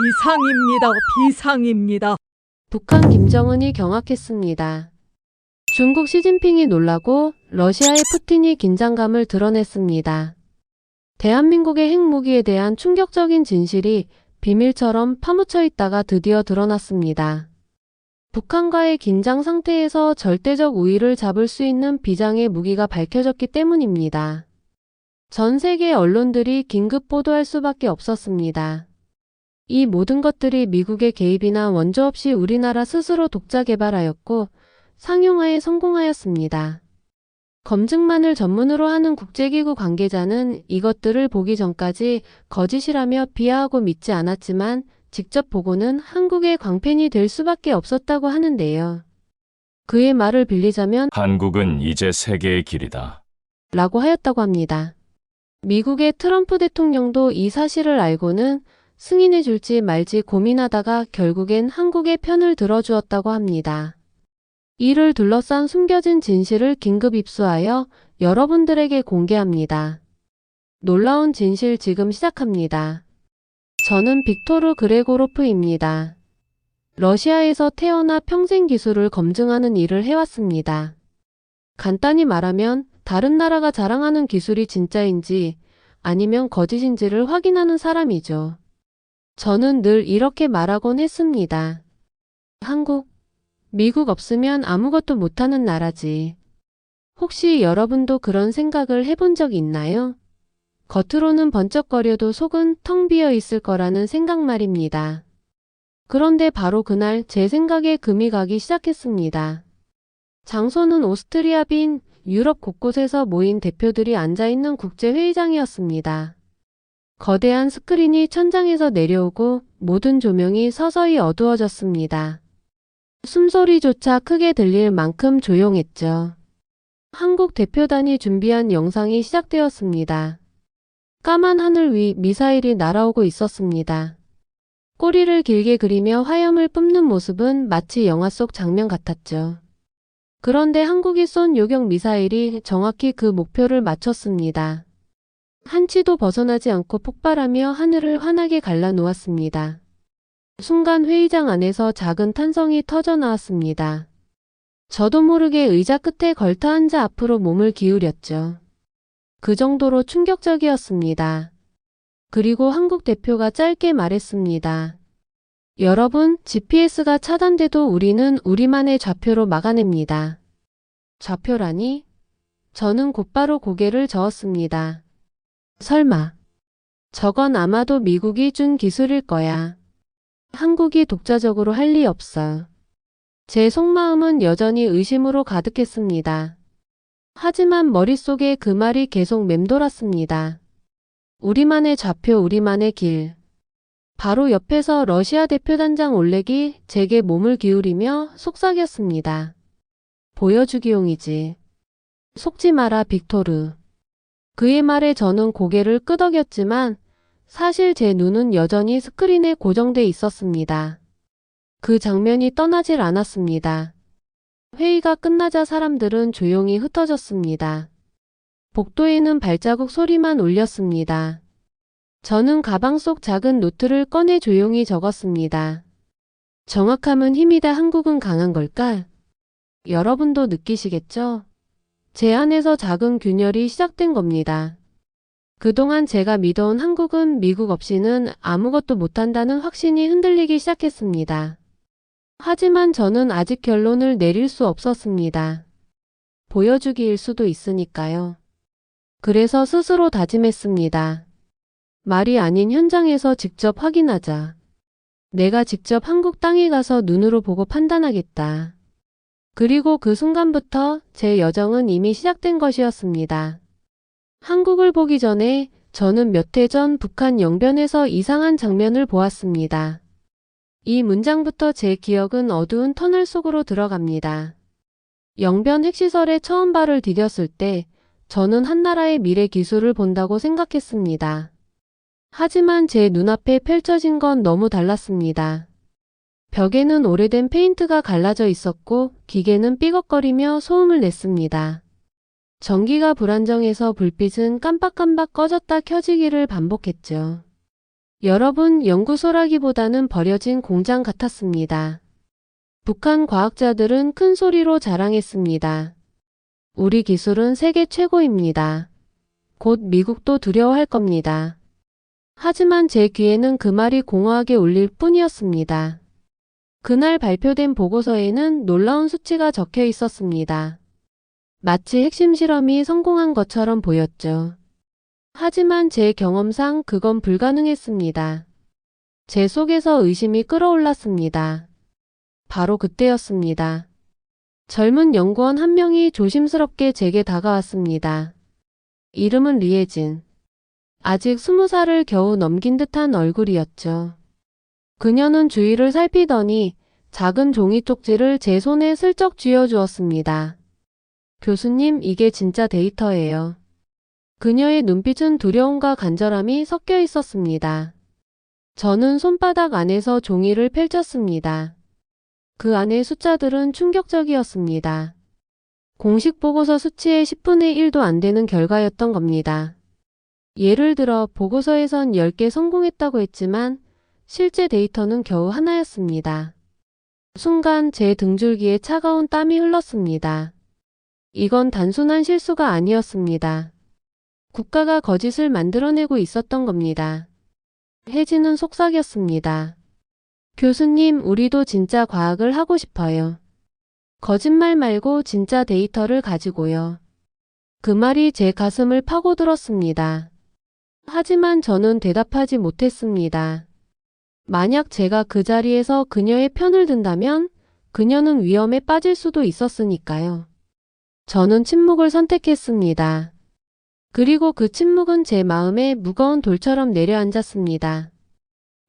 비상입니다. 비상입니다. 북한 김정은이 경악했습니다. 중국 시진핑이 놀라고 러시아의 푸틴이 긴장감을 드러냈습니다. 대한민국의 핵무기에 대한 충격적인 진실이 비밀처럼 파묻혀 있다가 드디어 드러났습니다. 북한과의 긴장 상태에서 절대적 우위를 잡을 수 있는 비장의 무기가 밝혀졌기 때문입니다. 전 세계 언론들이 긴급 보도할 수밖에 없었습니다. 이 모든 것들이 미국의 개입이나 원조 없이 우리나라 스스로 독자 개발하였고 상용화에 성공하였습니다. 검증만을 전문으로 하는 국제기구 관계자는 이것들을 보기 전까지 거짓이라며 비하하고 믿지 않았지만 직접 보고는 한국의 광팬이 될 수밖에 없었다고 하는데요. 그의 말을 빌리자면 한국은 이제 세계의 길이다. 라고 하였다고 합니다. 미국의 트럼프 대통령도 이 사실을 알고는 승인해 줄지 말지 고민하다가 결국엔 한국의 편을 들어주었다고 합니다. 이를 둘러싼 숨겨진 진실을 긴급 입수하여 여러분들에게 공개합니다. 놀라운 진실 지금 시작합니다. 저는 빅토르 그레고로프입니다. 러시아에서 태어나 평생 기술을 검증하는 일을 해왔습니다. 간단히 말하면 다른 나라가 자랑하는 기술이 진짜인지 아니면 거짓인지를 확인하는 사람이죠. 저는 늘 이렇게 말하곤 했습니다. 한국, 미국 없으면 아무것도 못하는 나라지. 혹시 여러분도 그런 생각을 해본 적 있나요? 겉으로는 번쩍거려도 속은 텅 비어 있을 거라는 생각 말입니다. 그런데 바로 그날 제 생각에 금이 가기 시작했습니다. 장소는 오스트리아 빈 유럽 곳곳에서 모인 대표들이 앉아있는 국제회의장이었습니다. 거대한 스크린이 천장에서 내려오고 모든 조명이 서서히 어두워졌습니다. 숨소리조차 크게 들릴 만큼 조용했죠. 한국 대표단이 준비한 영상이 시작되었습니다. 까만 하늘 위 미사일이 날아오고 있었습니다. 꼬리를 길게 그리며 화염을 뿜는 모습은 마치 영화 속 장면 같았죠. 그런데 한국이 쏜 요격 미사일이 정확히 그 목표를 맞췄습니다. 한치도 벗어나지 않고 폭발하며 하늘을 환하게 갈라놓았습니다. 순간 회의장 안에서 작은 탄성이 터져 나왔습니다. 저도 모르게 의자 끝에 걸터 앉아 앞으로 몸을 기울였죠. 그 정도로 충격적이었습니다. 그리고 한국 대표가 짧게 말했습니다. 여러분, GPS가 차단돼도 우리는 우리만의 좌표로 막아냅니다. 좌표라니? 저는 곧바로 고개를 저었습니다. 설마. 저건 아마도 미국이 준 기술일 거야. 한국이 독자적으로 할 리 없어. 제 속마음은 여전히 의심으로 가득했습니다. 하지만 머릿속에 그 말이 계속 맴돌았습니다. 우리만의 좌표, 우리만의 길. 바로 옆에서 러시아 대표단장 올렉이 제게 몸을 기울이며 속삭였습니다. 보여주기용이지. 속지 마라, 빅토르. 그의 말에 저는 고개를 끄덕였지만 사실 제 눈은 여전히 스크린에 고정돼 있었습니다. 그 장면이 떠나질 않았습니다. 회의가 끝나자 사람들은 조용히 흩어졌습니다. 복도에는 발자국 소리만 울렸습니다. 저는 가방 속 작은 노트를 꺼내 조용히 적었습니다. 정확함은 힘이다. 한국은 강한 걸까? 여러분도 느끼시겠죠? 제 안에서 작은 균열이 시작된 겁니다. 그동안 제가 믿어온 한국은 미국 없이는 아무것도 못한다는 확신이 흔들리기 시작했습니다. 하지만 저는 아직 결론을 내릴 수 없었습니다. 보여주기일 수도 있으니까요. 그래서 스스로 다짐했습니다. 말이 아닌 현장에서 직접 확인하자. 내가 직접 한국 땅에 가서 눈으로 보고 판단하겠다. 그리고 그 순간부터 제 여정은 이미 시작된 것이었습니다. 한국을 보기 전에 저는 몇 해 전 북한 영변에서 이상한 장면을 보았습니다. 이 문장부터 제 기억은 어두운 터널 속으로 들어갑니다. 영변 핵시설에 처음 발을 디뎠을 때 저는 한나라의 미래 기술을 본다고 생각했습니다. 하지만 제 눈앞에 펼쳐진 건 너무 달랐습니다. 벽에는 오래된 페인트가 갈라져 있었고 기계는 삐걱거리며 소음을 냈습니다. 전기가 불안정해서 불빛은 깜빡깜빡 꺼졌다 켜지기를 반복했죠. 여러분, 연구소라기보다는 버려진 공장 같았습니다. 북한 과학자들은 큰 소리로 자랑했습니다. 우리 기술은 세계 최고입니다. 곧 미국도 두려워할 겁니다. 하지만 제 귀에는 그 말이 공허하게 울릴 뿐이었습니다. 그날 발표된 보고서에는 놀라운 수치가 적혀 있었습니다. 마치 핵심 실험이 성공한 것처럼 보였죠. 하지만 제 경험상 그건 불가능했습니다. 제 속에서 의심이 끌어올랐습니다. 바로 그때였습니다. 젊은 연구원 한 명이 조심스럽게 제게 다가왔습니다. 이름은 리에진. 아직 20살을 겨우 넘긴 듯한 얼굴이었죠. 그녀는 주위를 살피더니 작은 종이 쪽지를 제 손에 슬쩍 쥐어주었습니다. 교수님, 이게 진짜 데이터예요. 그녀의 눈빛은 두려움과 간절함이 섞여 있었습니다. 저는 손바닥 안에서 종이를 펼쳤습니다. 그 안의 숫자들은 충격적이었습니다. 공식 보고서 수치의 10분의 1도 안 되는 결과였던 겁니다. 예를 들어 보고서에선 10개 성공했다고 했지만 실제 데이터는 겨우 하나였습니다. 순간 제 등줄기에 차가운 땀이 흘렀습니다. 이건 단순한 실수가 아니었습니다. 국가가 거짓을 만들어내고 있었던 겁니다. 혜진은 속삭였습니다. 교수님, 우리도 진짜 과학을 하고 싶어요. 거짓말 말고 진짜 데이터를 가지고요. 그 말이 제 가슴을 파고들었습니다. 하지만 저는 대답하지 못했습니다. 만약 제가 그 자리에서 그녀의 편을 든다면 그녀는 위험에 빠질 수도 있었으니까요. 저는 침묵을 선택했습니다. 그리고 그 침묵은 제 마음에 무거운 돌처럼 내려앉았습니다.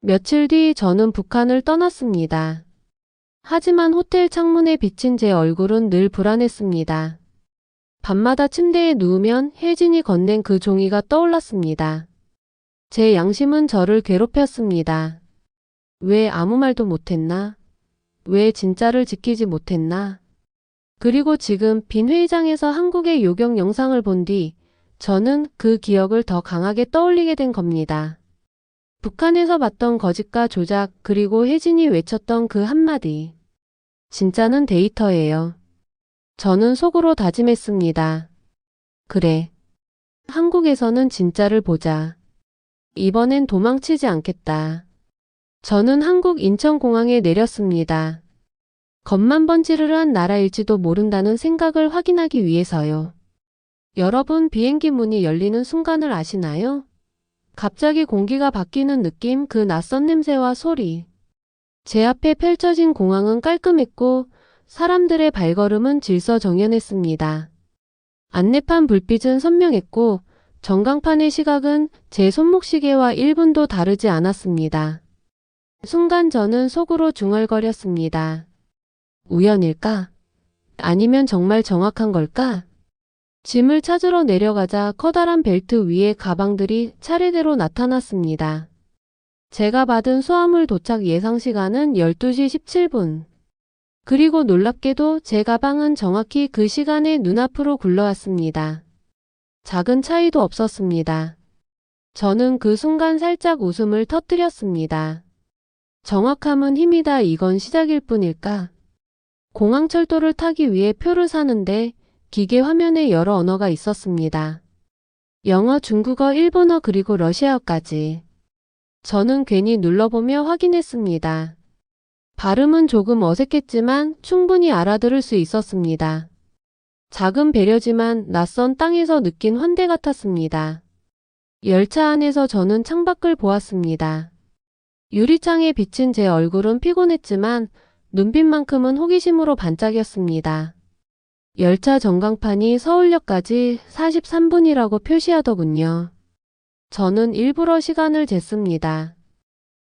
며칠 뒤 저는 북한을 떠났습니다. 하지만 호텔 창문에 비친 제 얼굴은 늘 불안했습니다. 밤마다 침대에 누우면 혜진이 건넨 그 종이가 떠올랐습니다. 제 양심은 저를 괴롭혔습니다. 왜 아무 말도 못했나? 왜 진짜를 지키지 못했나? 그리고 지금 빈 회의장에서 한국의 요격 영상을 본 뒤 저는 그 기억을 더 강하게 떠올리게 된 겁니다. 북한에서 봤던 거짓과 조작, 그리고 혜진이 외쳤던 그 한마디. 진짜는 데이터예요. 저는 속으로 다짐했습니다. 그래. 한국에서는 진짜를 보자. 이번엔 도망치지 않겠다. 저는 한국 인천공항에 내렸습니다. 겉만 번지르르한 나라일지도 모른다는 생각을 확인하기 위해서요. 여러분, 비행기 문이 열리는 순간을 아시나요? 갑자기 공기가 바뀌는 느낌, 그 낯선 냄새와 소리. 제 앞에 펼쳐진 공항은 깔끔했고 사람들의 발걸음은 질서정연했습니다. 안내판 불빛은 선명했고 전광판의 시각은 제 손목시계와 1분도 다르지 않았습니다. 순간 저는 속으로 중얼거렸습니다. 우연일까? 아니면 정말 정확한 걸까? 짐을 찾으러 내려가자 커다란 벨트 위에 가방들이 차례대로 나타났습니다. 제가 받은 수화물 도착 예상 시간은 12시 17분. 그리고 놀랍게도 제 가방은 정확히 그 시간에 눈앞으로 굴러왔습니다. 작은 차이도 없었습니다. 저는 그 순간 살짝 웃음을 터뜨렸습니다. 정확함은 힘이다. 이건 시작일 뿐일까? 공항철도를 타기 위해 표를 사는데 기계 화면에 여러 언어가 있었습니다. 영어, 중국어, 일본어 그리고 러시아어까지. 저는 괜히 눌러보며 확인했습니다. 발음은 조금 어색했지만 충분히 알아들을 수 있었습니다. 작은 배려지만 낯선 땅에서 느낀 환대 같았습니다. 열차 안에서 저는 창밖을 보았습니다. 유리창에 비친 제 얼굴은 피곤했지만 눈빛만큼은 호기심으로 반짝였습니다. 열차 전광판이 서울역까지 43분이라고 표시하더군요. 저는 일부러 시간을 쟀습니다.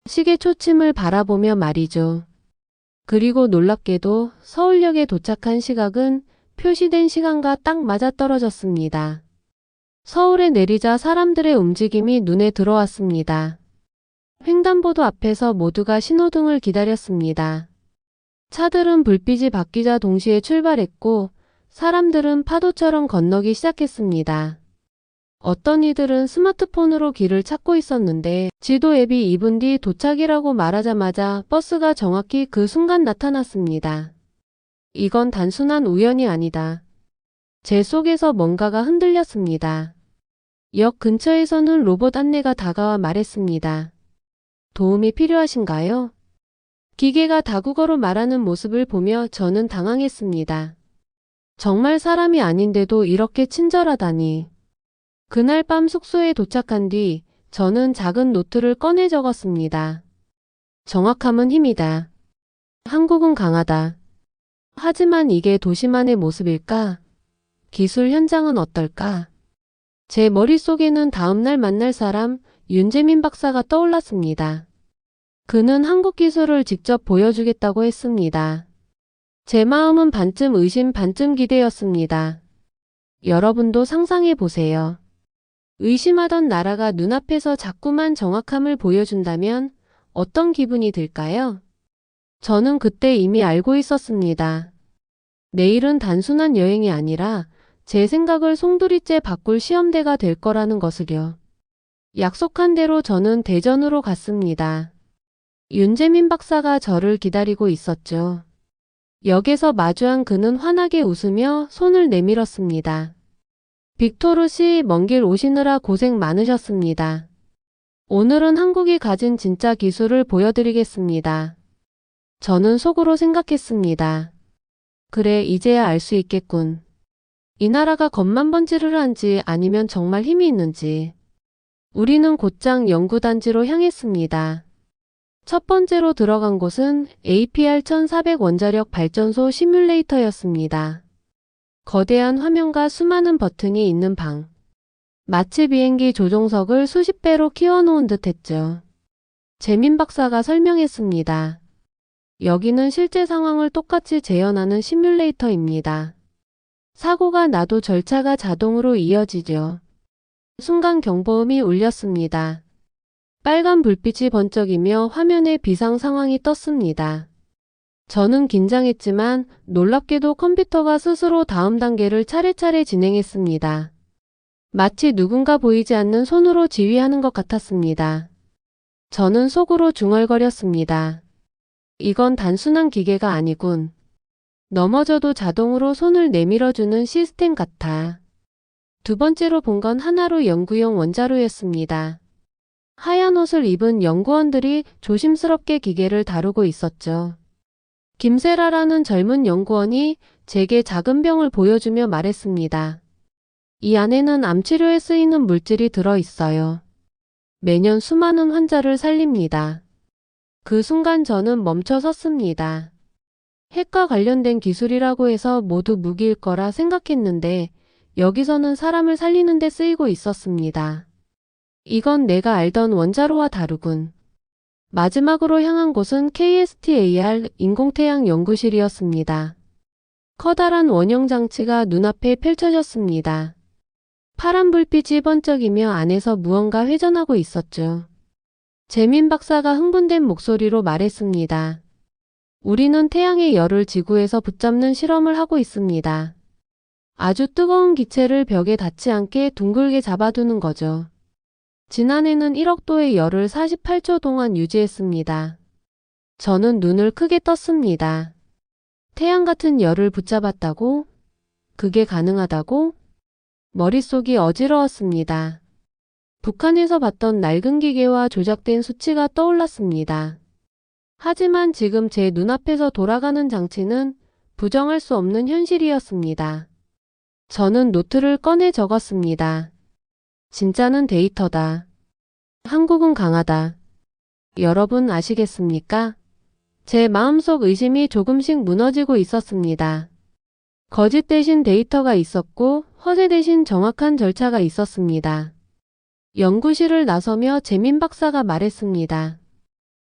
시계 초침을 바라보며 말이죠. 그리고 놀랍게도 서울역에 도착한 시각은 표시된 시간과 딱 맞아떨어졌습니다. 서울에 내리자 사람들의 움직임이 눈에 들어왔습니다. 횡단보도 앞에서 모두가 신호등을 기다렸습니다. 차들은 불빛이 바뀌자 동시에 출발했고 사람들은 파도처럼 건너기 시작했습니다. 어떤 이들은 스마트폰으로 길을 찾고 있었는데 지도 앱이 2분 뒤 도착이라고 말하자마자 버스가 정확히 그 순간 나타났습니다. 이건 단순한 우연이 아니다. 제 속에서 뭔가가 흔들렸습니다. 역 근처에서는 로봇 안내가 다가와 말했습니다. 도움이 필요하신가요? 기계가 다국어로 말하는 모습을 보며 저는 당황했습니다. 정말 사람이 아닌데도 이렇게 친절하다니. 그날 밤 숙소에 도착한 뒤 저는 작은 노트를 꺼내 적었습니다. 정확함은 힘이다. 한국은 강하다. 하지만 이게 도시만의 모습일까? 기술 현장은 어떨까? 제 머릿속에는 다음날 만날 사람 윤재민 박사가 떠올랐습니다. 그는 한국 기술을 직접 보여주겠다고 했습니다. 제 마음은 반쯤 의심 반쯤 기대였습니다. 여러분도 상상해 보세요. 의심하던 나라가 눈앞에서 자꾸만 정확함을 보여준다면 어떤 기분이 들까요? 저는 그때 이미 알고 있었습니다. 내일은 단순한 여행이 아니라 제 생각을 송두리째 바꿀 시험대가 될 거라는 것을요. 약속한 대로 저는 대전으로 갔습니다. 윤재민 박사가 저를 기다리고 있었죠. 역에서 마주한 그는 환하게 웃으며 손을 내밀었습니다. 빅토르 씨, 먼 길 오시느라 고생 많으셨습니다. 오늘은 한국이 가진 진짜 기술을 보여드리겠습니다. 저는 속으로 생각했습니다. 그래, 이제야 알 수 있겠군. 이 나라가 겉만 번지르르한지 아니면 정말 힘이 있는지. 우리는 곧장 연구단지로 향했습니다. 첫 번째로 들어간 곳은 APR-1400 원자력 발전소 시뮬레이터였습니다. 거대한 화면과 수많은 버튼이 있는 방. 마치 비행기 조종석을 수십 배로 키워놓은 듯 했죠. 재민 박사가 설명했습니다. 여기는 실제 상황을 똑같이 재현하는 시뮬레이터입니다. 사고가 나도 절차가 자동으로 이어지죠. 순간 경보음이 울렸습니다. 빨간 불빛이 번쩍이며 화면에 비상 상황이 떴습니다. 저는 긴장했지만 놀랍게도 컴퓨터가 스스로 다음 단계를 차례차례 진행했습니다. 마치 누군가 보이지 않는 손으로 지휘하는 것 같았습니다. 저는 속으로 중얼거렸습니다. 이건 단순한 기계가 아니군. 넘어져도 자동으로 손을 내밀어주는 시스템 같아. 두 번째로 본 건 하나로 연구용 원자로였습니다. 하얀 옷을 입은 연구원들이 조심스럽게 기계를 다루고 있었죠. 김세라라는 젊은 연구원이 제게 작은 병을 보여주며 말했습니다. 이 안에는 암 치료에 쓰이는 물질이 들어있어요. 매년 수많은 환자를 살립니다. 그 순간 저는 멈춰 섰습니다. 핵과 관련된 기술이라고 해서 모두 무기일 거라 생각했는데 여기서는 사람을 살리는 데 쓰이고 있었습니다. 이건 내가 알던 원자로와 다르군. 마지막으로 향한 곳은 KSTAR 인공태양 연구실이었습니다. 커다란 원형 장치가 눈앞에 펼쳐졌습니다. 파란 불빛이 번쩍이며 안에서 무언가 회전하고 있었죠. 재민 박사가 흥분된 목소리로 말했습니다. 우리는 태양의 열을 지구에서 붙잡는 실험을 하고 있습니다. 아주 뜨거운 기체를 벽에 닿지 않게 둥글게 잡아두는 거죠. 지난해는 1억 도의 열을 48초 동안 유지했습니다. 저는 눈을 크게 떴습니다. 태양 같은 열을 붙잡았다고? 그게 가능하다고? 머릿속이 어지러웠습니다. 북한에서 봤던 낡은 기계와 조작된 수치가 떠올랐습니다. 하지만 지금 제 눈앞에서 돌아가는 장치는 부정할 수 없는 현실이었습니다. 저는 노트를 꺼내 적었습니다. 진짜는 데이터다. 한국은 강하다. 여러분 아시겠습니까? 제 마음속 의심이 조금씩 무너지고 있었습니다. 거짓 대신 데이터가 있었고 허세 대신 정확한 절차가 있었습니다. 연구실을 나서며 재민 박사가 말했습니다.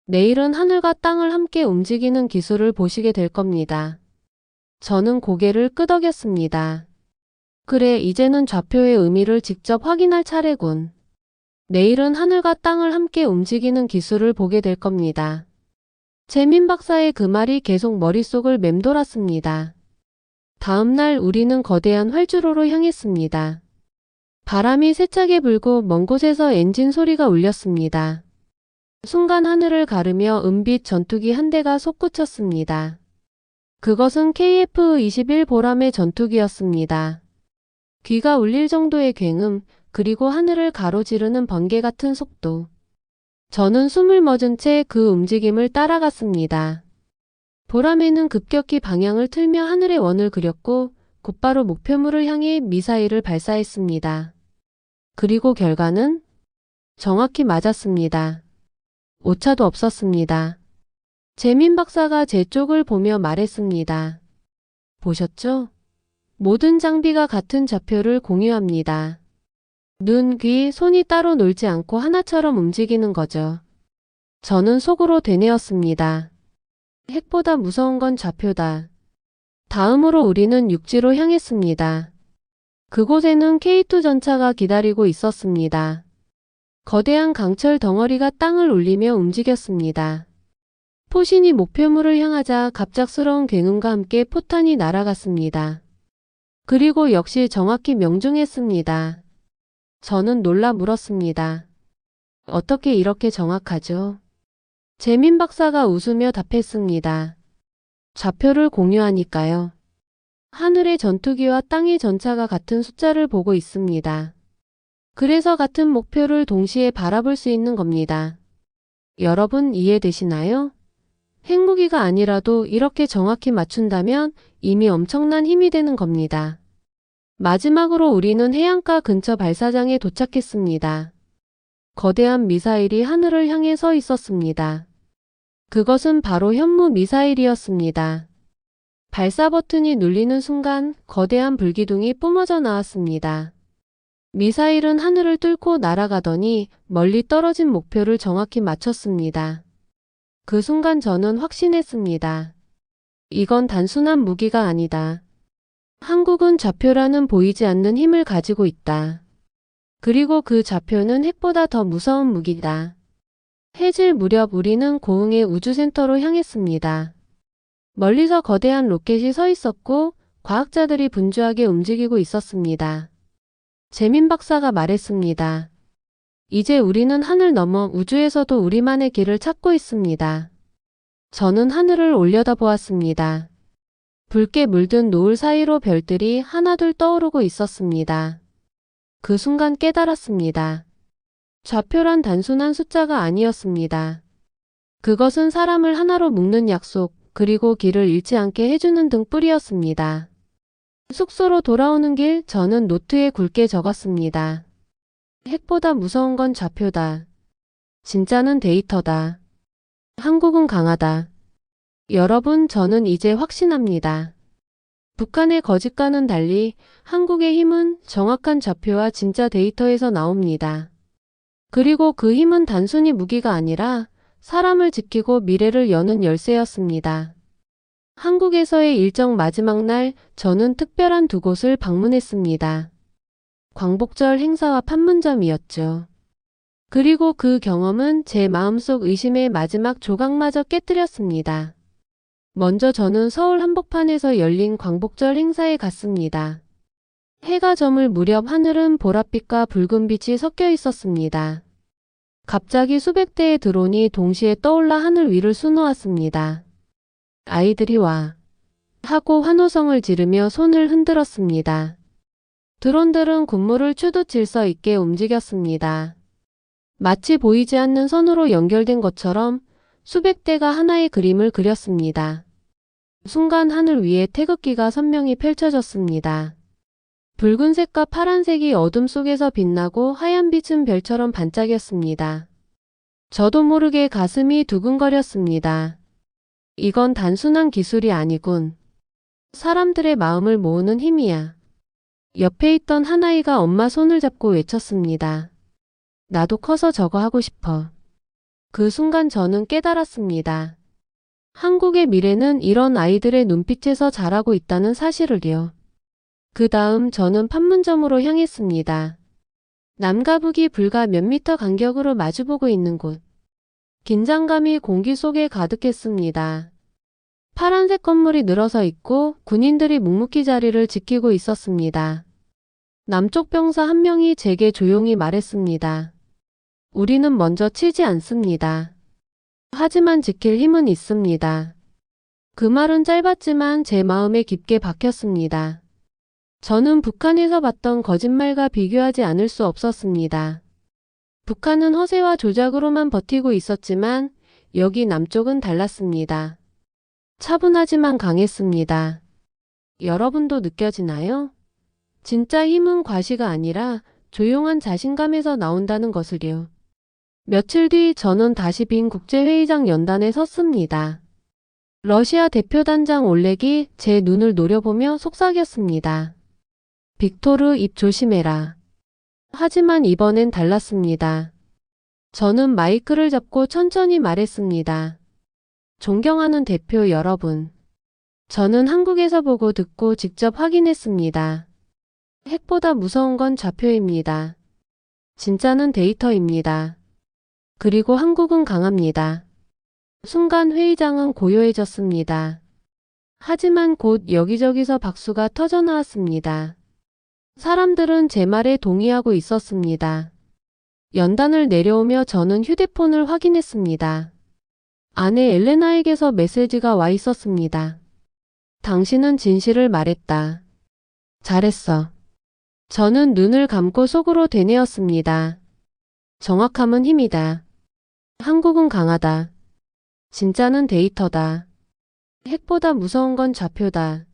내일은 하늘과 땅을 함께 움직이는 기술을 보시게 될 겁니다. 저는 고개를 끄덕였습니다. 그래, 이제는 좌표의 의미를 직접 확인할 차례군. 내일은 하늘과 땅을 함께 움직이는 기술을 보게 될 겁니다. 재민 박사의 그 말이 계속 머릿속을 맴돌았습니다. 다음 날 우리는 거대한 활주로로 향했습니다. 바람이 세차게 불고 먼 곳에서 엔진 소리가 울렸습니다. 순간 하늘을 가르며 은빛 전투기 한 대가 솟구쳤습니다. 그것은 KF-21 보람의 전투기였습니다. 귀가 울릴 정도의 굉음, 그리고 하늘을 가로지르는 번개 같은 속도. 저는 숨을 멎은 채 그 움직임을 따라갔습니다. 보람에는 급격히 방향을 틀며 하늘의 원을 그렸고 곧바로 목표물을 향해 미사일을 발사했습니다. 그리고 결과는 정확히 맞았습니다. 오차도 없었습니다. 재민 박사가 제 쪽을 보며 말했습니다. 보셨죠? 모든 장비가 같은 좌표를 공유합니다. 눈, 귀, 손이 따로 놀지 않고 하나처럼 움직이는 거죠. 저는 속으로 되뇌었습니다. 핵보다 무서운 건 좌표다. 다음으로 우리는 육지로 향했습니다. 그곳에는 K2 전차가 기다리고 있었습니다. 거대한 강철 덩어리가 땅을 울리며 움직였습니다. 포신이 목표물을 향하자 갑작스러운 굉음과 함께 포탄이 날아갔습니다. 그리고 역시 정확히 명중했습니다. 저는 놀라 물었습니다. 어떻게 이렇게 정확하죠? 재민 박사가 웃으며 답했습니다. 좌표를 공유하니까요. 하늘의 전투기와 땅의 전차가 같은 숫자를 보고 있습니다. 그래서 같은 목표를 동시에 바라볼 수 있는 겁니다. 여러분 이해되시나요? 핵무기가 아니라도 이렇게 정확히 맞춘다면 이미 엄청난 힘이 되는 겁니다. 마지막으로 우리는 해안가 근처 발사장에 도착했습니다. 거대한 미사일이 하늘을 향해 서 있었습니다. 그것은 바로 현무 미사일이었습니다. 발사 버튼이 눌리는 순간 거대한 불기둥이 뿜어져 나왔습니다. 미사일은 하늘을 뚫고 날아가더니 멀리 떨어진 목표를 정확히 맞췄습니다. 그 순간 저는 확신했습니다. 이건 단순한 무기가 아니다. 한국은 좌표라는 보이지 않는 힘을 가지고 있다. 그리고 그 좌표는 핵보다 더 무서운 무기다. 해질 무렵 우리는 고흥의 우주센터로 향했습니다. 멀리서 거대한 로켓이 서 있었고 과학자들이 분주하게 움직이고 있었습니다. 재민 박사가 말했습니다. 이제 우리는 하늘 넘어 우주에서도 우리만의 길을 찾고 있습니다. 저는 하늘을 올려다보았습니다. 붉게 물든 노을 사이로 별들이 하나둘 떠오르고 있었습니다. 그 순간 깨달았습니다. 좌표란 단순한 숫자가 아니었습니다. 그것은 사람을 하나로 묶는 약속, 그리고 길을 잃지 않게 해주는 등불이었습니다. 숙소로 돌아오는 길 저는 노트에 굵게 적었습니다. 핵보다 무서운 건 좌표다. 진짜는 데이터다. 한국은 강하다. 여러분, 저는 이제 확신합니다. 북한의 거짓과는 달리 한국의 힘은 정확한 좌표와 진짜 데이터에서 나옵니다. 그리고 그 힘은 단순히 무기가 아니라 사람을 지키고 미래를 여는 열쇠였습니다. 한국에서의 일정 마지막 날 저는 특별한 두 곳을 방문했습니다. 광복절 행사와 판문점이었죠. 그리고 그 경험은 제 마음속 의심의 마지막 조각마저 깨뜨렸습니다. 먼저 저는 서울 한복판에서 열린 광복절 행사에 갔습니다. 해가 저물 무렵 하늘은 보랏빛과 붉은빛이 섞여 있었습니다. 갑자기 수백 대의 드론이 동시에 떠올라 하늘 위를 수놓았습니다. 아이들이 와 하고 환호성을 지르며 손을 흔들었습니다. 드론들은 군무를 추듯 질서 있게 움직였습니다. 마치 보이지 않는 선으로 연결된 것처럼 수백 대가 하나의 그림을 그렸습니다. 순간 하늘 위에 태극기가 선명히 펼쳐졌습니다. 붉은색과 파란색이 어둠 속에서 빛나고 하얀 빛은 별처럼 반짝였습니다. 저도 모르게 가슴이 두근거렸습니다. 이건 단순한 기술이 아니군. 사람들의 마음을 모으는 힘이야. 옆에 있던 한 아이가 엄마 손을 잡고 외쳤습니다. 나도 커서 저거 하고 싶어. 그 순간 저는 깨달았습니다. 한국의 미래는 이런 아이들의 눈빛에서 자라고 있다는 사실을요. 그 다음 저는 판문점으로 향했습니다. 남과 북이 불과 몇 미터 간격으로 마주보고 있는 곳. 긴장감이 공기 속에 가득했습니다. 파란색 건물이 늘어서 있고 군인들이 묵묵히 자리를 지키고 있었습니다. 남쪽 병사 한 명이 제게 조용히 말했습니다. 우리는 먼저 치지 않습니다. 하지만 지킬 힘은 있습니다. 그 말은 짧았지만 제 마음에 깊게 박혔습니다. 저는 북한에서 봤던 거짓말과 비교하지 않을 수 없었습니다. 북한은 허세와 조작으로만 버티고 있었지만 여기 남쪽은 달랐습니다. 차분하지만 강했습니다. 여러분도 느껴지나요? 진짜 힘은 과시가 아니라 조용한 자신감에서 나온다는 것을요. 며칠 뒤 저는 다시 빈 국제회의장 연단에 섰습니다. 러시아 대표단장 올렉이 제 눈을 노려보며 속삭였습니다. 빅토르, 입 조심해라. 하지만 이번엔 달랐습니다. 저는 마이크를 잡고 천천히 말했습니다. 존경하는 대표 여러분. 저는 한국에서 보고 듣고 직접 확인했습니다. 핵보다 무서운 건 좌표입니다. 진짜는 데이터입니다. 그리고 한국은 강합니다. 순간 회의장은 고요해졌습니다. 하지만 곧 여기저기서 박수가 터져나왔습니다. 사람들은 제 말에 동의하고 있었습니다. 연단을 내려오며 저는 휴대폰을 확인했습니다. 아내 엘레나에게서 메시지가 와 있었습니다. 당신은 진실을 말했다. 잘했어. 저는 눈을 감고 속으로 되뇌었습니다. 정확함은 힘이다. 한국은 강하다. 진짜는 데이터다. 핵보다 무서운 건 좌표다.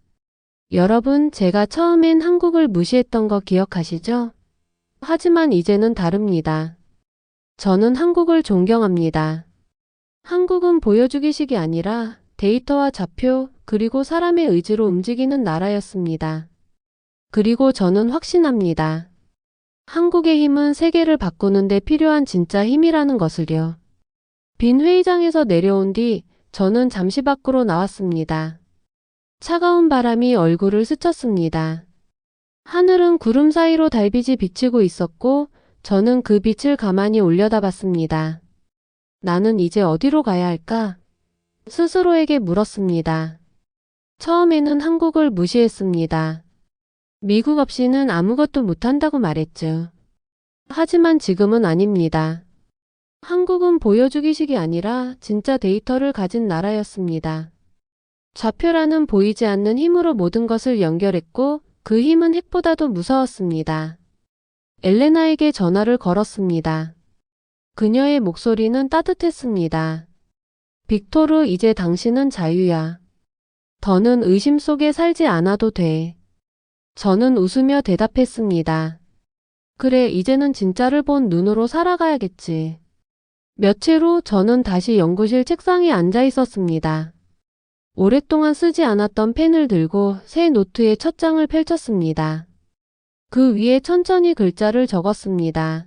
여러분, 제가 처음엔 한국을 무시했던 거 기억하시죠? 하지만 이제는 다릅니다. 저는 한국을 존경합니다. 한국은 보여주기식이 아니라 데이터와 좌표 그리고 사람의 의지로 움직이는 나라였습니다. 그리고 저는 확신합니다. 한국의 힘은 세계를 바꾸는 데 필요한 진짜 힘이라는 것을요. 빈 회의장에서 내려온 뒤 저는 잠시 밖으로 나왔습니다. 차가운 바람이 얼굴을 스쳤습니다. 하늘은 구름 사이로 달빛이 비치고 있었고 저는 그 빛을 가만히 올려다봤습니다. 나는 이제 어디로 가야 할까? 스스로에게 물었습니다. 처음에는 한국을 무시했습니다. 미국 없이는 아무것도 못한다고 말했죠. 하지만 지금은 아닙니다. 한국은 보여주기식이 아니라 진짜 데이터를 가진 나라였습니다. 좌표라는 보이지 않는 힘으로 모든 것을 연결했고 그 힘은 핵보다도 무서웠습니다. 엘레나에게 전화를 걸었습니다. 그녀의 목소리는 따뜻했습니다. 빅토르, 이제 당신은 자유야. 더는 의심 속에 살지 않아도 돼. 저는 웃으며 대답했습니다. 그래, 이제는 진짜를 본 눈으로 살아가야겠지. 며칠 후 저는 다시 연구실 책상에 앉아 있었습니다. 오랫동안 쓰지 않았던 펜을 들고 새 노트의 첫 장을 펼쳤습니다. 그 위에 천천히 글자를 적었습니다.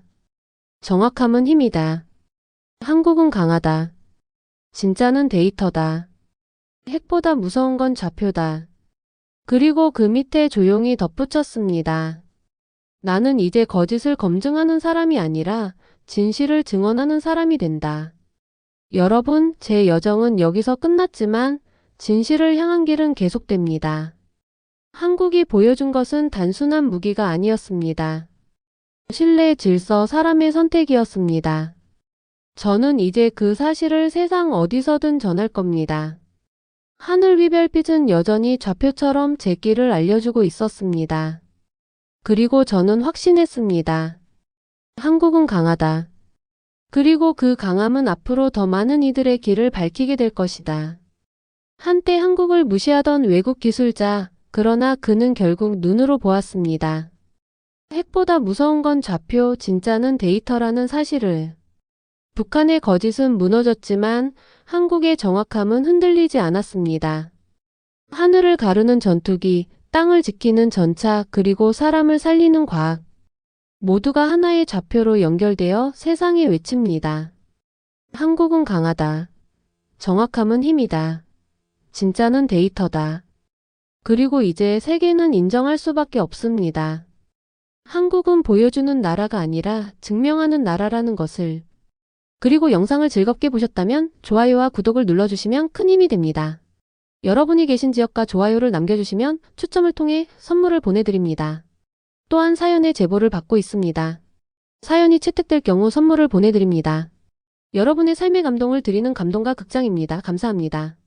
정확함은 힘이다. 한국은 강하다. 진짜는 데이터다. 핵보다 무서운 건 좌표다. 그리고 그 밑에 조용히 덧붙였습니다. 나는 이제 거짓을 검증하는 사람이 아니라 진실을 증언하는 사람이 된다. 여러분, 제 여정은 여기서 끝났지만 진실을 향한 길은 계속됩니다. 한국이 보여준 것은 단순한 무기가 아니었습니다. 신뢰, 질서, 사람의 선택이었습니다. 저는 이제 그 사실을 세상 어디서든 전할 겁니다. 하늘 위 별빛은 여전히 좌표처럼 제 길을 알려주고 있었습니다. 그리고 저는 확신했습니다. 한국은 강하다. 그리고 그 강함은 앞으로 더 많은 이들의 길을 밝히게 될 것이다. 한때 한국을 무시하던 외국 기술자, 그러나 그는 결국 눈으로 보았습니다. 핵보다 무서운 건 좌표, 진짜는 데이터라는 사실을. 북한의 거짓은 무너졌지만 한국의 정확함은 흔들리지 않았습니다. 하늘을 가르는 전투기, 땅을 지키는 전차, 그리고 사람을 살리는 과학. 모두가 하나의 좌표로 연결되어 세상에 외칩니다. 한국은 강하다. 정확함은 힘이다. 진짜는 데이터다. 그리고 이제 세계는 인정할 수밖에 없습니다. 한국은 보여주는 나라가 아니라 증명하는 나라라는 것을. 그리고 영상을 즐겁게 보셨다면 좋아요와 구독을 눌러주시면 큰 힘이 됩니다. 여러분이 계신 지역과 좋아요를 남겨주시면 추첨을 통해 선물을 보내드립니다. 또한 사연의 제보를 받고 있습니다. 사연이 채택될 경우 선물을 보내드립니다. 여러분의 삶에 감동을 드리는 감동가 극장입니다. 감사합니다.